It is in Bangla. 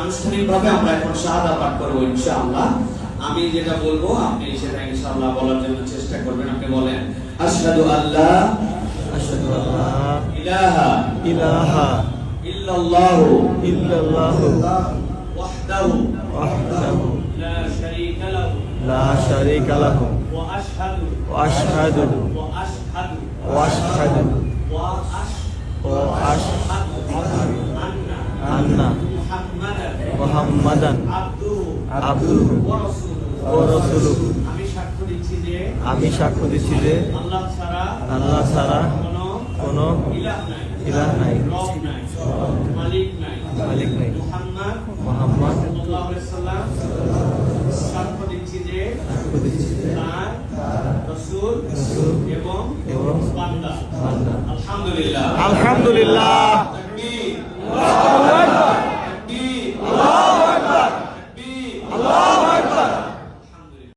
আনুষ্ঠানিকভাবে আমরা এখন শাহাদা পাঠ করব ইনশাআল্লাহ। আমি যেটা বলবো আপনি সেটা ইনশাআল্লাহ বলার জন্য চেষ্টা করবেন। আপনি বলেন আশহাদু আল্লা ইলাহা ইলাহা ইল্লাল্লাহু ইল্লাল্লাহু ওয়াহদাহু ওয়াহদাহু লা শারীকা লাহু লা শারীকা লাহু ওয়া আশহাদু ওয়া আশহাদু ওয়া আশহাদু ওয়া আশহাদু ওয়া আশহাদু আন্না মুহাম্মাদান আবদুহু ওয়া রাসূলুহু ওয়া রাসূলুহু। আমি সাক্ষ্য দিচ্ছি যে আমি সাক্ষ্য দিচ্ছি যে আল্লাহ ছাড়া কোনো ইলাহ নাই, রব নাই, মালিক নাই। মুহাম্মদ সাল্লাল্লাহু আলাইহি সাল্লাম সাক্ষ্য দিচ্ছি যে তার রাসূল এবং বান্দা। আলহামদুলিল্লাহ। আলহামদুলিল্লাহ।